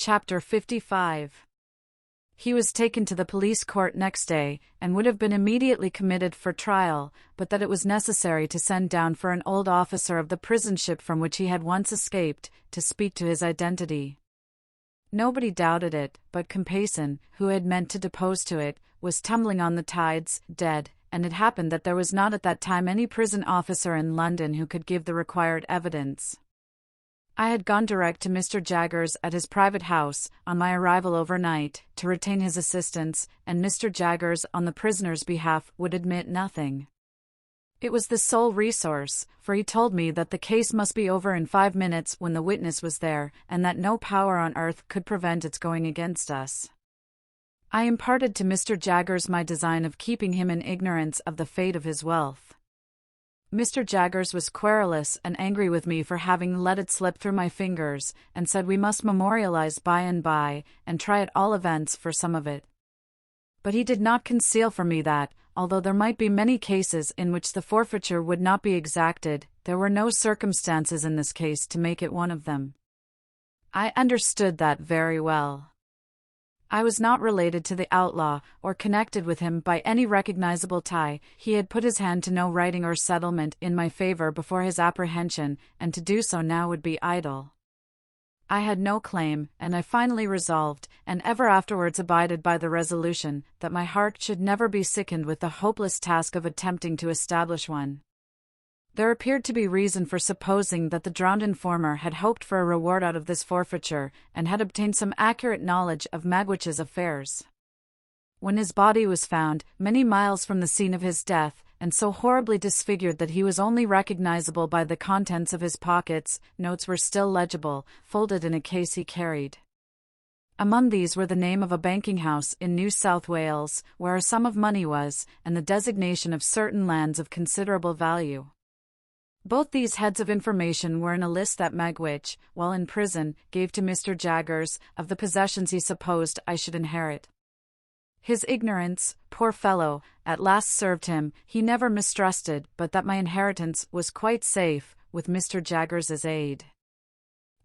Chapter 55. He was taken to the police court next day, and would have been immediately committed for trial, but that it was necessary to send down for an old officer of the prison ship from which he had once escaped, to speak to his identity. Nobody doubted it, but Compeyson, who had meant to depose to it, was tumbling on the tides, dead, and it happened that there was not at that time any prison officer in London who could give the required evidence. I had gone direct to Mr. Jaggers at his private house, on my arrival overnight, to retain his assistance, and Mr. Jaggers, on the prisoner's behalf, would admit nothing. It was the sole resource, for he told me that the case must be over in 5 minutes when the witness was there, and that no power on earth could prevent its going against us. I imparted to Mr. Jaggers my design of keeping him in ignorance of the fate of his wealth. Mr. Jaggers was querulous and angry with me for having let it slip through my fingers, and said we must memorialize by and by, and try at all events for some of it. But he did not conceal from me that, although there might be many cases in which the forfeiture would not be exacted, there were no circumstances in this case to make it one of them. I understood that very well. I was not related to the outlaw, or connected with him by any recognizable tie. He had put his hand to no writing or settlement in my favor before his apprehension, and to do so now would be idle. I had no claim, and I finally resolved, and ever afterwards abided by the resolution, that my heart should never be sickened with the hopeless task of attempting to establish one. There appeared to be reason for supposing that the drowned informer had hoped for a reward out of this forfeiture, and had obtained some accurate knowledge of Magwitch's affairs. When his body was found, many miles from the scene of his death, and so horribly disfigured that he was only recognizable by the contents of his pockets, notes were still legible, folded in a case he carried. Among these were the name of a banking house in New South Wales, where a sum of money was, and the designation of certain lands of considerable value. Both these heads of information were in a list that Magwitch, while in prison, gave to Mr. Jaggers, of the possessions he supposed I should inherit. His ignorance, poor fellow, at last served him. He never mistrusted but that my inheritance was quite safe, with Mr. Jaggers's aid.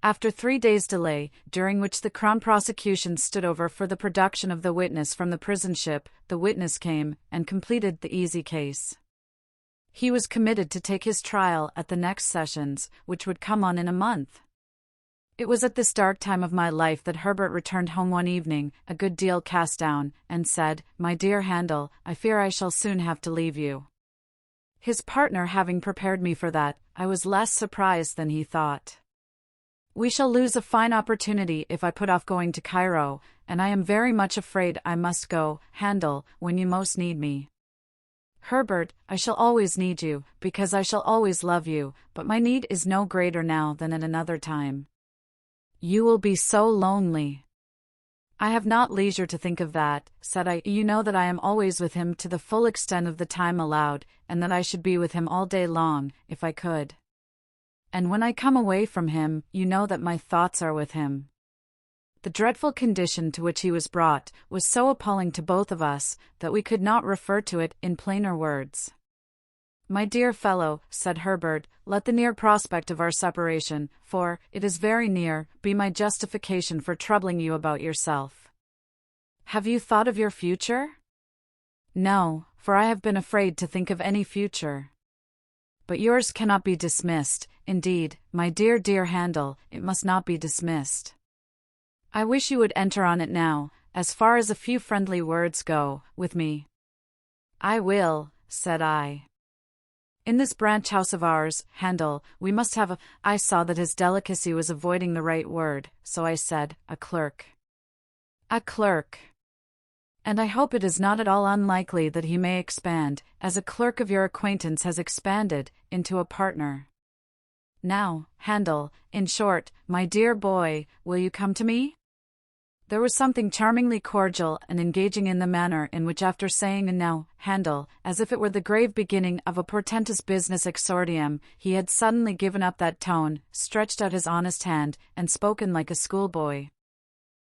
After 3 days' delay, during which the Crown prosecution stood over for the production of the witness from the prison ship, the witness came, and completed the easy case. He was committed to take his trial at the next sessions, which would come on in a month. It was at this dark time of my life that Herbert returned home one evening, a good deal cast down, and said, "My dear Handel, I fear I shall soon have to leave you." His partner having prepared me for that, I was less surprised than he thought. "We shall lose a fine opportunity if I put off going to Cairo, and I am very much afraid I must go, Handel, when you most need me." "Herbert, I shall always need you, because I shall always love you, but my need is no greater now than at another time." "You will be so lonely." "I have not leisure to think of that," said I. "You know that I am always with him to the full extent of the time allowed, and that I should be with him all day long, if I could. And when I come away from him, you know that my thoughts are with him." The dreadful condition to which he was brought was so appalling to both of us, that we could not refer to it in plainer words. "My dear fellow," said Herbert, "let the near prospect of our separation, for it is very near, be my justification for troubling you about yourself. Have you thought of your future?" "No, for I have been afraid to think of any future." "But yours cannot be dismissed, indeed, my dear Handel, it must not be dismissed. I wish you would enter on it now, as far as a few friendly words go, with me." "I will," said I. "In this branch house of ours, Handel, we must have a—" I saw that his delicacy was avoiding the right word, so I said, "a clerk." "A clerk. And I hope it is not at all unlikely that he may expand, as a clerk of your acquaintance has expanded, into a partner. Now, Handel, in short, my dear boy, will you come to me?" There was something charmingly cordial and engaging in the manner in which, after saying "and now, Handel," as if it were the grave beginning of a portentous business exordium, he had suddenly given up that tone, stretched out his honest hand, and spoken like a schoolboy.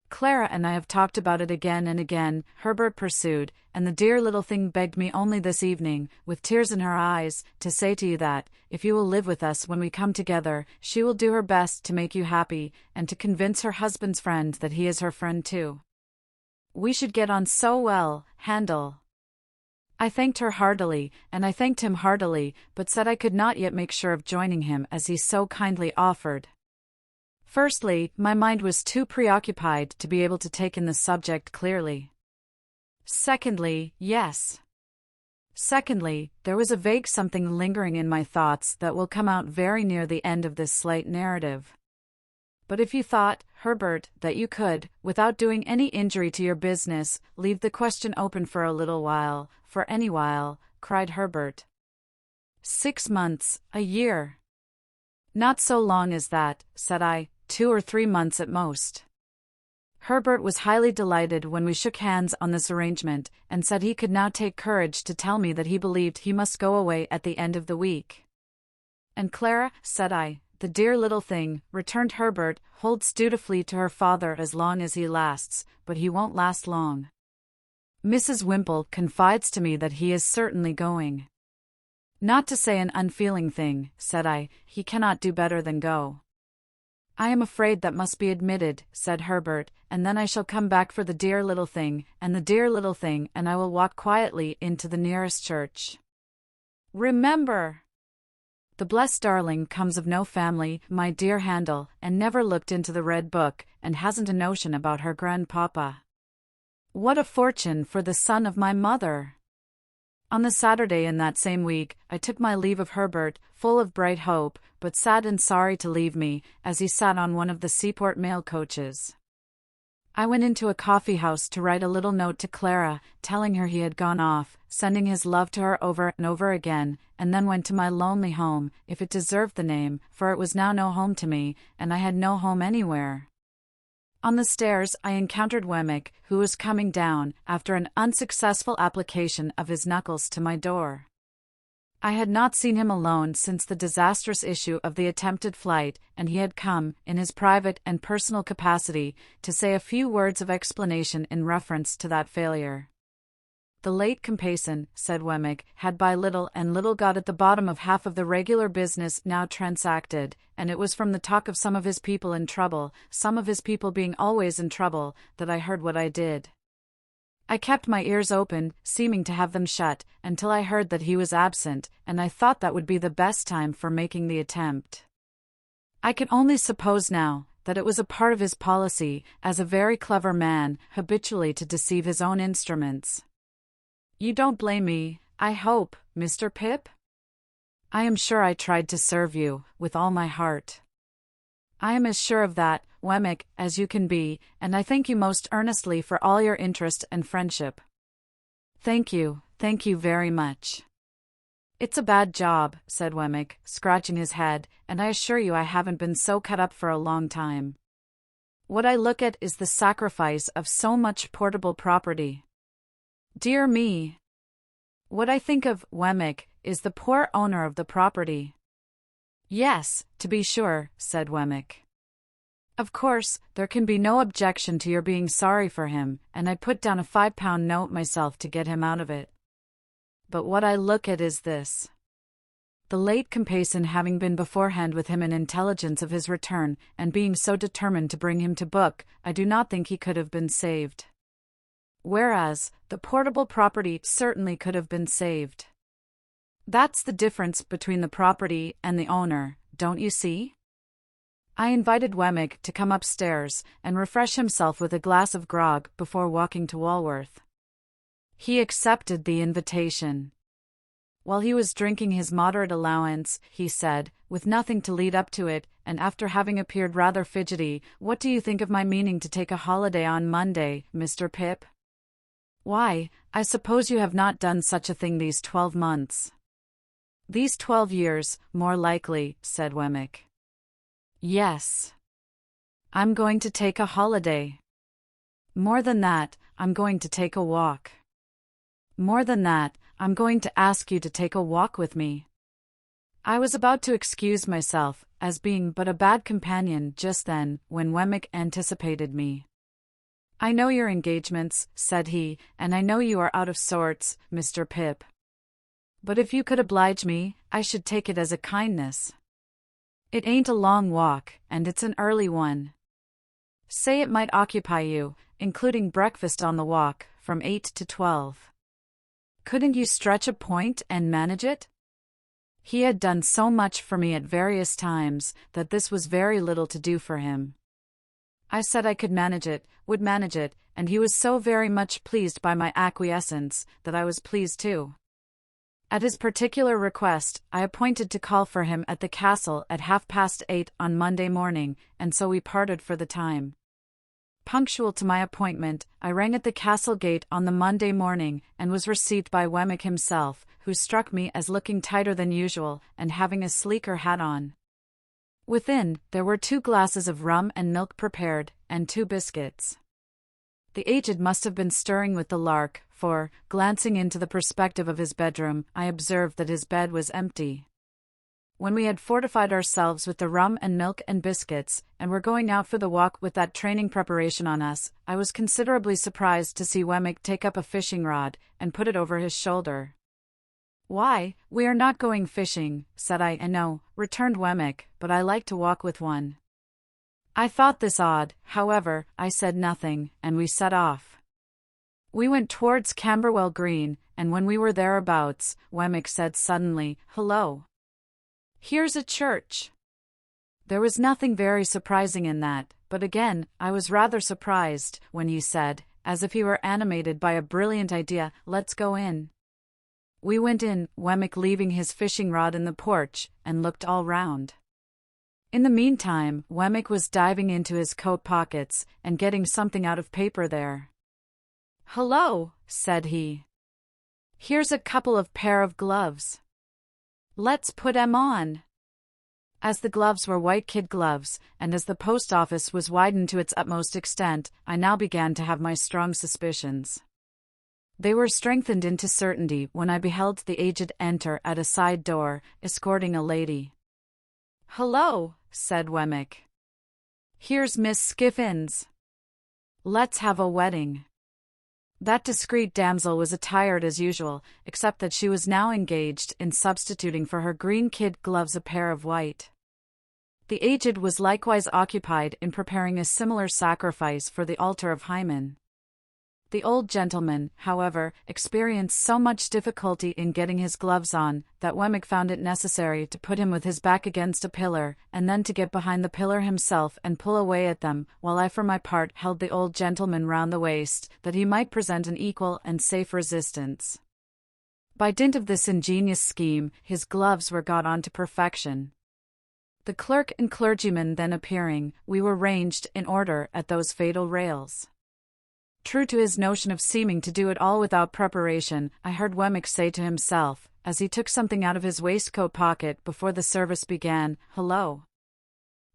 Clara and I have talked about it again and again, Herbert pursued, and the dear little thing begged me only this evening, with tears in her eyes, to say to you that, if you will live with us when we come together, she will do her best to make you happy, and to convince her husband's friend that he is her friend too. We should get on so well, Handel. I thanked her heartily, and I thanked him heartily, but said I could not yet make sure of joining him as he so kindly offered. Firstly, my mind was too preoccupied to be able to take in the subject clearly. Secondly, there was a vague something lingering in my thoughts that will come out very near the end of this slight narrative. But if you thought, Herbert, that you could, without doing any injury to your business, leave the question open for a little while, for any while, cried Herbert. 6 months, a year. Not so long as that, said I, 2 or 3 months at most. Herbert was highly delighted when we shook hands on this arrangement, and said he could now take courage to tell me that he believed he must go away at the end of the week. And Clara, said I, the dear little thing, returned Herbert, holds dutifully to her father as long as he lasts, but he won't last long. Mrs. Wimple confides to me that he is certainly going. Not to say an unfeeling thing, said I, he cannot do better than go. I am afraid that must be admitted, said Herbert, and then I shall come back for the dear little thing, and I will walk quietly into the nearest church. Remember! The blessed darling comes of no family, my dear Handel, and never looked into the red book, and hasn't a notion about her grandpapa. What a fortune for the son of my mother! On the Saturday in that same week, I took my leave of Herbert, full of bright hope, but sad and sorry to leave me, as he sat on one of the Seaport mail coaches. I went into a coffee-house to write a little note to Clara, telling her he had gone off, sending his love to her over and over again, and then went to my lonely home, if it deserved the name, for it was now no home to me, and I had no home anywhere. On the stairs I encountered Wemmick, who was coming down, after an unsuccessful application of his knuckles to my door. I had not seen him alone since the disastrous issue of the attempted flight, and he had come, in his private and personal capacity, to say a few words of explanation in reference to that failure. The late Compeyson, said Wemmick, had by little and little got at the bottom of half of the regular business now transacted, and it was from the talk of some of his people in trouble, some of his people being always in trouble, that I heard what I did. I kept my ears open, seeming to have them shut, until I heard that he was absent, and I thought that would be the best time for making the attempt. I can only suppose now that it was a part of his policy, as a very clever man, habitually to deceive his own instruments. You don't blame me, I hope, Mr. Pip? I am sure I tried to serve you, with all my heart. I am as sure of that, Wemmick, as you can be, and I thank you most earnestly for all your interest and friendship. Thank you very much. It's a bad job, said Wemmick, scratching his head, and I assure you I haven't been so cut up for a long time. What I look at is the sacrifice of so much portable property. Dear me! What I think of, Wemmick, is the poor owner of the property. Yes, to be sure, said Wemmick. Of course, there can be no objection to your being sorry for him, and I put down a £5 note myself to get him out of it. But what I look at is this. The late Compeyson having been beforehand with him in intelligence of his return, and being so determined to bring him to book, I do not think he could have been saved. Whereas, the portable property certainly could have been saved. That's the difference between the property and the owner, don't you see? I invited Wemmick to come upstairs and refresh himself with a glass of grog before walking to Walworth. He accepted the invitation. While he was drinking his moderate allowance, he said, with nothing to lead up to it, and after having appeared rather fidgety, "What do you think of my meaning to take a holiday on Monday, Mr. Pip?" "Why, I suppose you have not done such a thing these 12 months. "These 12 years, more likely," said Wemmick. "Yes. I'm going to take a holiday. More than that, I'm going to take a walk. More than that, I'm going to ask you to take a walk with me." I was about to excuse myself, as being but a bad companion just then, when Wemmick anticipated me. "I know your engagements," said he, "and I know you are out of sorts, Mr. Pip. But if you could oblige me, I should take it as a kindness. It ain't a long walk, and it's an early one. Say it might occupy you, including breakfast on the walk, from 8 to 12. Couldn't you stretch a point and manage it?" He had done so much for me at various times that this was very little to do for him. I said I could manage it, would manage it, and he was so very much pleased by my acquiescence that I was pleased too. At his particular request, I appointed to call for him at the castle at 8:30 on Monday morning, and so we parted for the time. Punctual to my appointment, I rang at the castle gate on the Monday morning, and was received by Wemmick himself, who struck me as looking tighter than usual, and having a sleeker hat on. Within, there were 2 glasses of rum and milk prepared, and 2 biscuits. The aged must have been stirring with the lark, for, glancing into the perspective of his bedroom, I observed that his bed was empty. When we had fortified ourselves with the rum and milk and biscuits, and were going out for the walk with that training preparation on us, I was considerably surprised to see Wemmick take up a fishing rod, and put it over his shoulder. "Why, we are not going fishing," said I. "No," returned Wemmick, "but I like to walk with one." I thought this odd, however, I said nothing, and we set off. We went towards Camberwell Green, and when we were thereabouts, Wemmick said suddenly, "Hullo! Here's a church." There was nothing very surprising in that, but again, I was rather surprised when he said, as if he were animated by a brilliant idea, "Let's go in." We went in, Wemmick leaving his fishing rod in the porch, and looked all round. In the meantime, Wemmick was diving into his coat pockets, and getting something out of paper there. "Hullo," said he. "Here's a couple of pair of gloves. Let's put 'em on." As the gloves were white kid gloves, and as the post office was widened to its utmost extent, I now began to have my strong suspicions. They were strengthened into certainty when I beheld the aged enter at a side door, escorting a lady. "Hullo," said Wemmick. "Here's Miss Skiffins. Let's have a wedding." That discreet damsel was attired as usual, except that she was now engaged in substituting for her green kid gloves a pair of white. The aged was likewise occupied in preparing a similar sacrifice for the altar of Hymen. The old gentleman, however, experienced so much difficulty in getting his gloves on, that Wemmick found it necessary to put him with his back against a pillar, and then to get behind the pillar himself and pull away at them, while I for my part held the old gentleman round the waist, that he might present an equal and safe resistance. By dint of this ingenious scheme, his gloves were got on to perfection. The clerk and clergyman then appearing, we were ranged in order at those fatal rails. True to his notion of seeming to do it all without preparation, I heard Wemmick say to himself, as he took something out of his waistcoat pocket before the service began, "Hullo!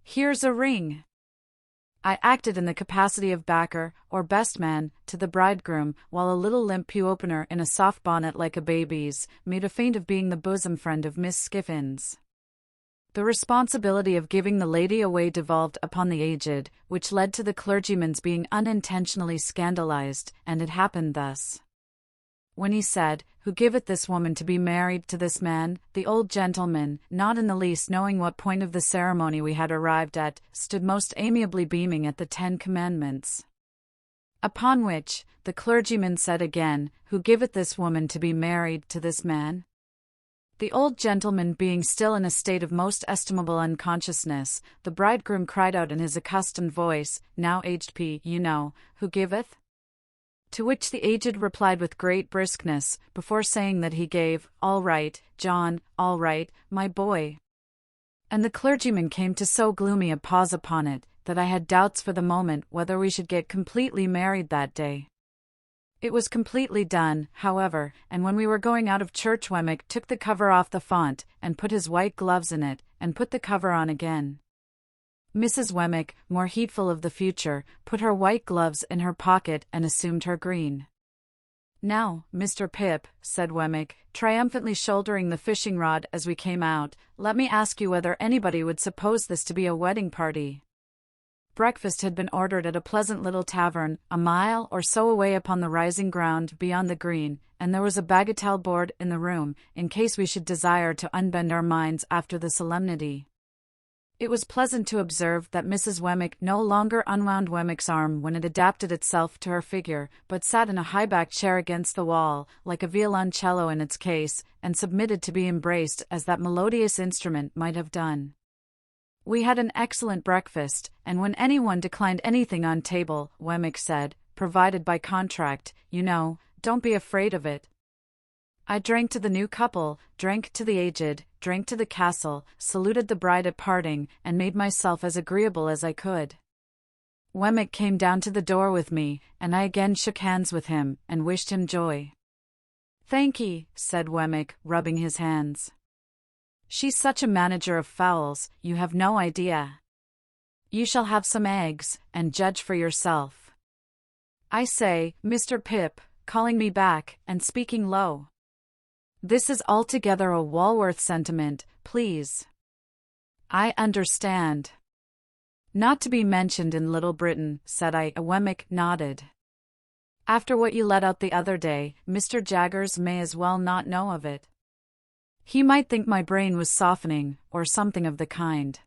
Here's a ring." I acted in the capacity of backer, or best man, to the bridegroom, while a little limp pew-opener in a soft bonnet like a baby's, made a feint of being the bosom friend of Miss Skiffins. The responsibility of giving the lady away devolved upon the aged, which led to the clergyman's being unintentionally scandalized, and it happened thus. When he said, "Who giveth this woman to be married to this man?" the old gentleman, not in the least knowing what point of the ceremony we had arrived at, stood most amiably beaming at the 10 Commandments. Upon which, the clergyman said again, "Who giveth this woman to be married to this man?" The old gentleman being still in a state of most estimable unconsciousness, the bridegroom cried out in his accustomed voice, "Now aged P, you know, who giveth?" To which the aged replied with great briskness, before saying that he gave, "All right, John, all right, my boy." And the clergyman came to so gloomy a pause upon it, that I had doubts for the moment whether we should get completely married that day. It was completely done, however, and when we were going out of church Wemmick took the cover off the font, and put his white gloves in it, and put the cover on again. Mrs. Wemmick, more heedful of the future, put her white gloves in her pocket and assumed her green. "Now, Mr. Pip," said Wemmick, triumphantly shouldering the fishing rod as we came out, "let me ask you whether anybody would suppose this to be a wedding party?" breakfast had been ordered at a pleasant little tavern, a mile or so away upon the rising ground beyond the green, and there was a bagatelle board in the room, in case we should desire to unbend our minds after the solemnity. It was pleasant to observe that Mrs. Wemmick no longer unwound Wemmick's arm when it adapted itself to her figure, but sat in a high-backed chair against the wall, like a violoncello in its case, and submitted to be embraced as that melodious instrument might have done. We had an excellent breakfast, and when anyone declined anything on table, Wemmick said, "Provided by contract, you know, don't be afraid of it." I drank to the new couple, drank to the aged, drank to the castle, saluted the bride at parting, and made myself as agreeable as I could. Wemmick came down to the door with me, and I again shook hands with him, and wished him joy. "Thank'ee," said Wemmick, rubbing his hands. "She's such a manager of fowls, you have no idea. You shall have some eggs, and judge for yourself. I say, Mr. Pip," calling me back, and speaking low, "this is altogether a Walworth sentiment, please." "I understand. Not to be mentioned in Little Britain," said I. Wemmick nodded. "After what you let out the other day, Mr. Jaggers may as well not know of it. He might think my brain was softening, or something of the kind."